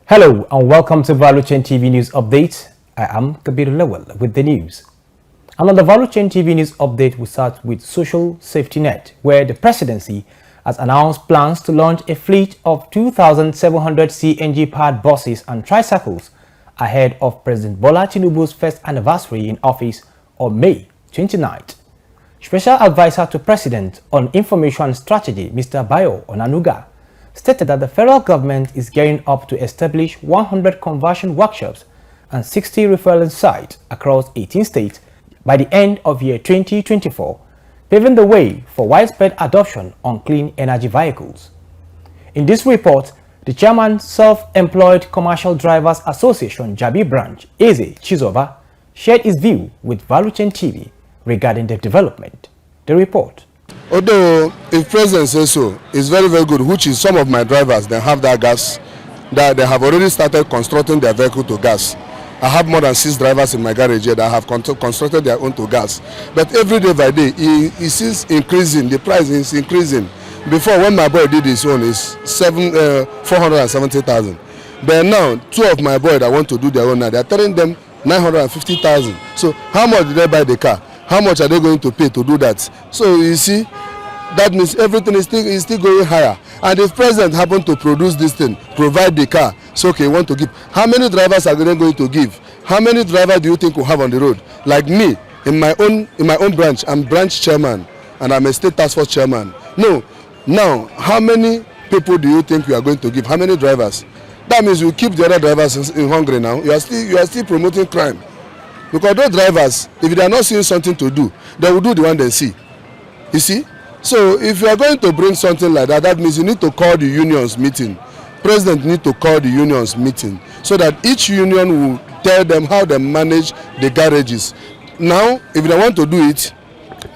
Hello and welcome to Value Chain TV News Update. I am Kabir Lawal with the news. And on the Value Chain TV News Update, we start with social safety net, where the presidency has announced plans to launch a fleet of 2,700 CNG-powered buses and tricycles ahead of President Bola Tinubu's first anniversary in office on May 29th. Special Advisor to President on Information Strategy, Mr. Bayo Onanuga, stated that the federal government is gearing up to establish 100 conversion workshops and 60 refueling sites across 18 states by the end of year 2024, paving the way for widespread adoption on clean energy vehicles. In this report, the chairman Self-Employed Commercial Drivers Association Jabi Branch, Eze Chizova, shared his view with Value Chain TV regarding the development. The report. Although if president says so, it's very good, which is some of my drivers, they have that gas, that they have already started constructing their vehicle to gas. I have more than 6 drivers in my garage here that have constructed their own to gas. But every day by day, it seems increasing, the price is increasing. Before, when my boy did his own, it's 470,000. But now, 2 of my boys that want to do their own now, they're telling them 950,000. So how much did they buy the car? How much are they going to pay to do that? So you see, that means everything is still going higher. And if president happen to produce this thing, provide the car, so okay, want to give. How many drivers are they going to give? How many drivers do you think we'll have on the road? Like me, in my own branch, I'm branch chairman and I'm a state task force chairman. No, now how many people do you think we are going to give? How many drivers? That means you keep the other drivers in hungry now. You are still promoting crime. Because those drivers, if they are not seeing something to do, they will do the one they see. You see? So if you are going to bring something like that, that means you need to call the unions meeting. President need to call the unions meeting so that each union will tell them how they manage the garages. Now, if they want to do it,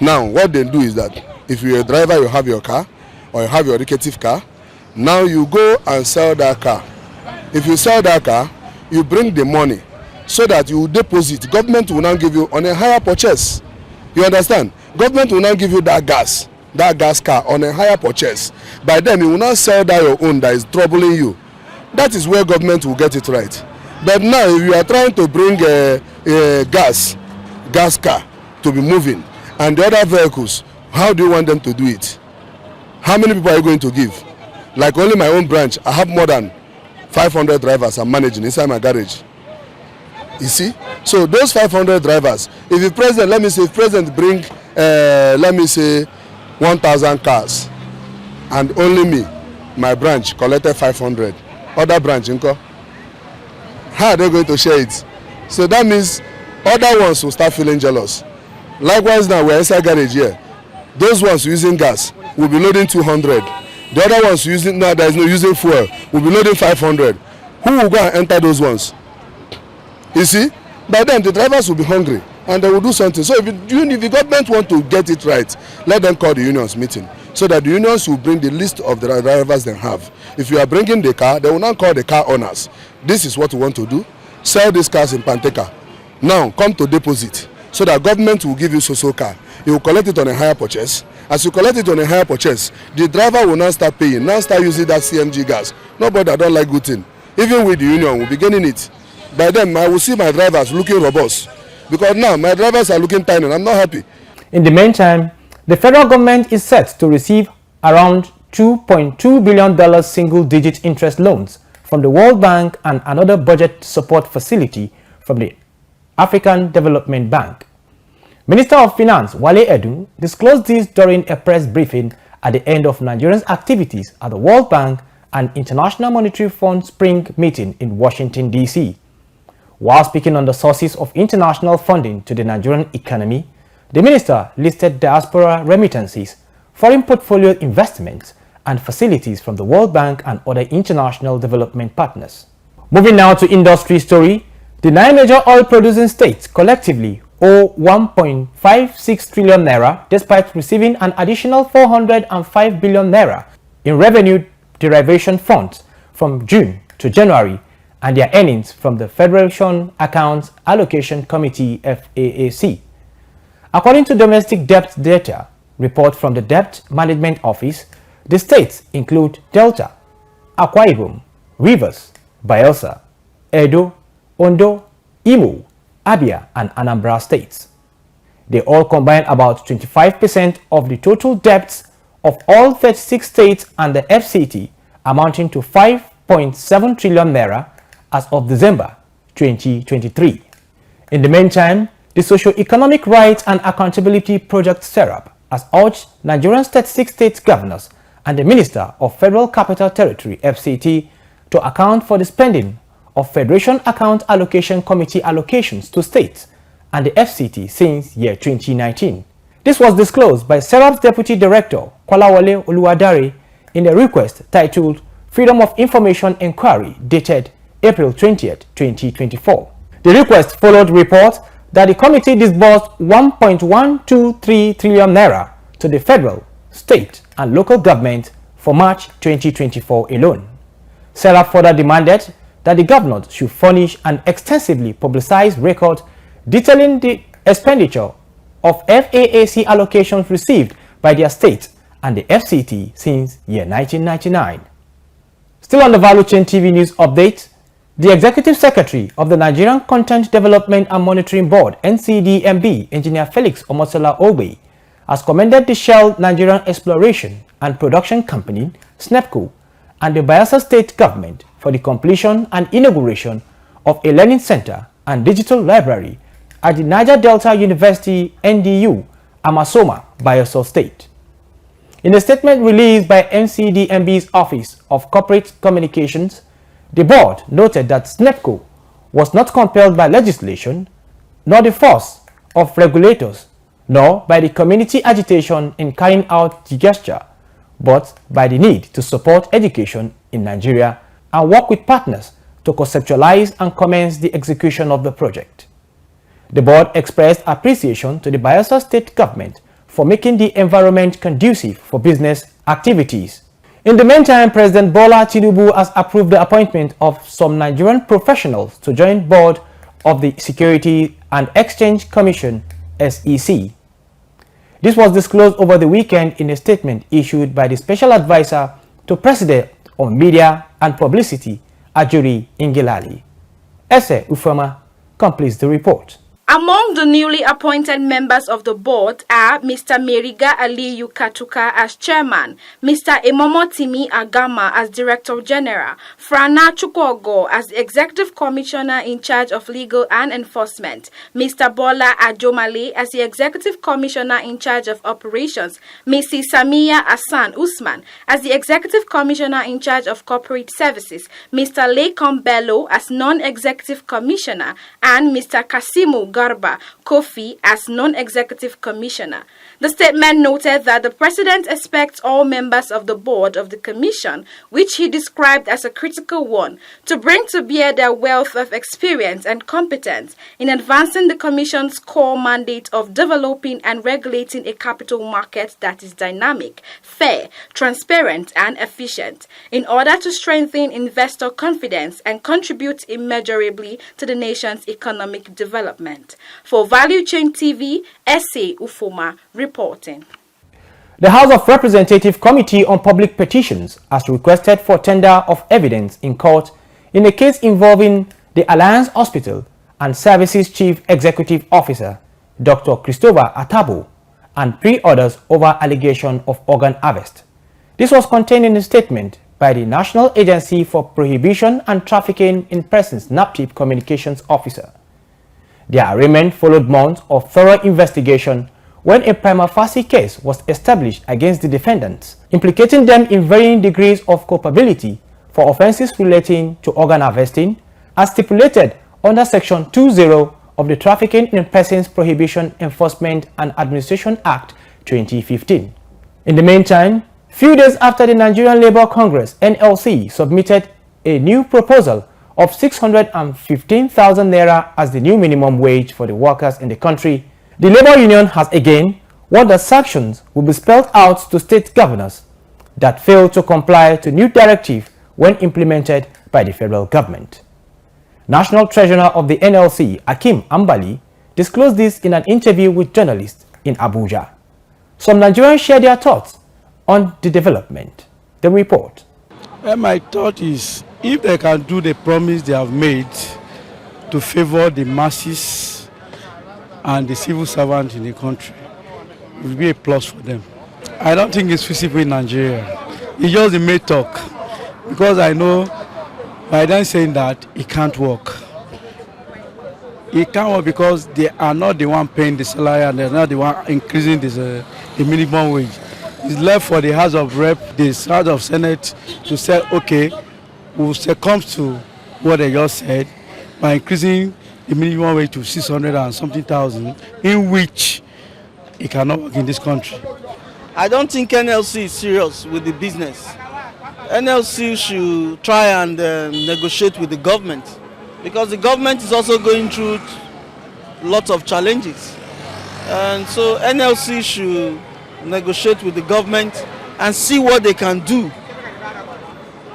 now what they do is that if you're a driver, you have your car or you have your indicative car, now you go and sell that car. If you sell that car, you bring the money so that you deposit. Government will now give you on a higher purchase. You understand? Government will now give you that gas car on a higher purchase. By then, you will not sell that your own that is troubling you. That is where government will get it right. But now, if you are trying to bring a gas car to be moving, and the other vehicles, how do you want them to do it? How many people are you going to give? Like only my own branch, I have more than 500 drivers I'm managing inside my garage. You see? So those 500 drivers, if the president, let me say, if president bring, let me say, 1,000 cars, and only me, my branch, collected 500. Other branch, how are they going to share it? So that means other ones will start feeling jealous. Likewise now, we're inside garage here. Those ones using gas will be loading 200. The other ones using, no, there is no using fuel, will be loading 500. Who will go and enter those ones? You see? By then, the drivers will be hungry and they will do something. So if the government want to get it right, let them call the unions meeting so that the unions will bring the list of the drivers they have. If you are bringing the car, they will not call the car owners. This is what we want to do. Sell these cars in Panteka. Now, come to deposit so that government will give you so car. You will collect it on a higher purchase. As you collect it on a higher purchase, the driver will now start paying, now start using that CMG gas. Nobody that don't like good thing. Even with the union, we'll be getting it. By then, I will see my drivers looking robust. Because now, my drivers are looking tiny and I'm not happy. In the meantime, the federal government is set to receive around $2.2 billion single-digit interest loans from the World Bank and another budget support facility from the African Development Bank. Minister of Finance Wale Edun disclosed this during a press briefing at the end of Nigeria's activities at the World Bank and International Monetary Fund Spring Meeting in Washington, D.C. While speaking on the sources of international funding to the Nigerian economy, the minister listed diaspora remittances, foreign portfolio investments, and facilities from the World Bank and other international development partners. Moving now to industry story, the 9 major oil-producing states collectively owe 1.56 trillion naira despite receiving an additional 405 billion naira in revenue derivation funds from June to January and their earnings from the Federation Accounts Allocation Committee FAAC. According to domestic debt data report from the Debt Management Office, the states include Delta, Akwa Ibom, Rivers, Bayelsa, Edo, Ondo, Imo, Abia, and Anambra states. They all combine about 25% of the total debts of all 36 states and the FCT, amounting to 5.7 trillion naira as of December 2023. In the meantime, the Socio-Economic Rights and Accountability Project (SERAP) has urged Nigerian 36 state governors and the Minister of Federal Capital Territory (FCT) to account for the spending of Federation Account Allocation Committee allocations to states and the FCT since year 2019. This was disclosed by SERAP's Deputy Director, Kolawole Oluwadare, in a request titled Freedom of Information Inquiry dated April 20th, 2024. The request followed reports that the committee disbursed 1.123 trillion naira to the federal, state, and local government for March 2024 alone. SERAP further demanded that the governors should furnish an extensively publicized record detailing the expenditure of FAAC allocations received by their state and the FCT since year 1999. Still on the Value Chain TV news update, the Executive Secretary of the Nigerian Content Development and Monitoring Board (NCDMB), Engineer Felix Omotola Ogbe, has commended the Shell Nigerian Exploration and Production Company (SNEPCO) and the Bayelsa State Government for the completion and inauguration of a learning center and digital library at the Niger Delta University NDU, Amasoma, Bayelsa State. In a statement released by NCDMB's Office of Corporate Communications, the board noted that SNEPCO was not compelled by legislation, nor the force of regulators, nor by the community agitation in carrying out the gesture, but by the need to support education in Nigeria and work with partners to conceptualize and commence the execution of the project. The board expressed appreciation to the Bayelsa State Government for making the environment conducive for business activities. In the meantime, President Bola Tinubu has approved the appointment of some Nigerian professionals to join board of the Security and Exchange Commission (SEC). This was disclosed over the weekend in a statement issued by the Special Advisor to President on Media and Publicity, Ajuri Ingilali. Ese Ufoma completes the report. Among the newly appointed members of the board are Mr. Meriga Aliyu Katuka as chairman, Mr. Emomotimi Agama as director general, Frana Chukwuogo as the executive commissioner in charge of legal and enforcement, Mr. Bola Ajomale as the executive commissioner in charge of operations, Mrs. Samia Hassan Usman as the executive commissioner in charge of corporate services, Mr. Lekon Bello as non-executive commissioner, and Mr. Kasimu Garba Kofi as non-executive commissioner. The statement noted that the president expects all members of the board of the commission, which he described as a critical one, to bring to bear their wealth of experience and competence in advancing the commission's core mandate of developing and regulating a capital market that is dynamic, fair, transparent, and efficient, in order to strengthen investor confidence and contribute immeasurably to the nation's economic development. For Value Chain TV, Ese Ufoma reporting. The House of Representatives Committee on Public Petitions has requested for tender of evidence in court in a case involving the Alliance Hospital and Services Chief Executive Officer, Dr. Christopher Atabo, and 3 others over allegation of organ harvest. This was contained in a statement by the National Agency for Prohibition and Trafficking in Persons (NAPTIP) Communications Officer. Their arraignment followed months of thorough investigation when a prima facie case was established against the defendants, implicating them in varying degrees of culpability for offenses relating to organ harvesting, as stipulated under Section 20 of the Trafficking in Persons Prohibition Enforcement and Administration Act 2015. In the meantime, few days after the Nigerian Labour Congress (NLC) submitted a new proposal of 615,000 naira as the new minimum wage for the workers in the country, the Labour Union has again warned that sanctions will be spelled out to state governors that fail to comply to new directive when implemented by the federal government. National Treasurer of the NLC, Akim Ambali, disclosed this in an interview with journalists in Abuja. Some Nigerians share their thoughts on the development. The report. My thought is if they can do the promise they have made to favor the masses and the civil servants in the country, it will be a plus for them. I don't think it's feasible in Nigeria. It's just the mere talk, because I know by them saying that it can't work. It can't work because they are not the one paying the salary and they're not the one increasing the minimum wage. It's left for the House of Rep, the House of Senate to say, okay, we'll succumb to what they just said by increasing the minimum wage to 600 and something thousand, in which it cannot work in this country. I don't think NLC is serious with the business. NLC should try and negotiate with the government, because the government is also going through lots of challenges. And so NLC should negotiate with the government and see what they can do.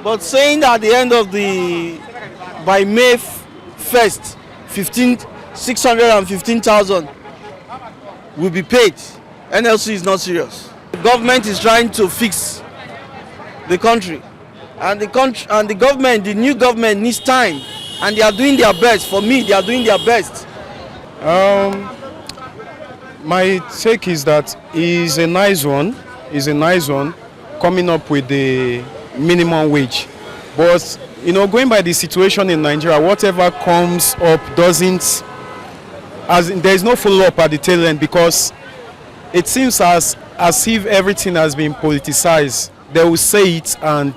But saying that at the end of by May 1st, 615,000 will be paid, NLC is not serious. The government is trying to fix the country, and the government, the new government, needs time, and they are doing their best. For me, they are doing their best. My take is that is a nice one. Coming up with the minimum wage, but going by the situation in Nigeria, whatever comes up doesn't, there is no follow-up at the tail end, because it seems as if everything has been politicized. They will say it and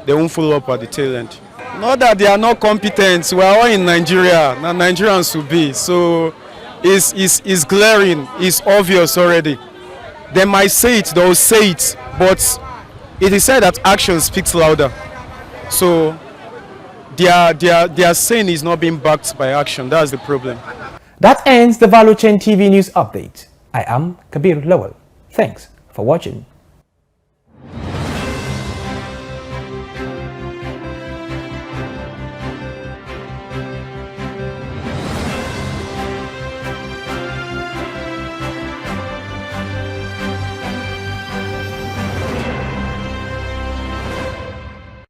they won't follow up at the tail end. Not that they are not competent. We are all in Nigeria. Now Nigerians will be. So it's glaring. It's obvious already. They might say it. They will say it. But it is said that action speaks louder. So their saying is not being backed by action. That's the problem. That ends the Value Chain TV news update. I am Kabir Lowell. Thanks for watching.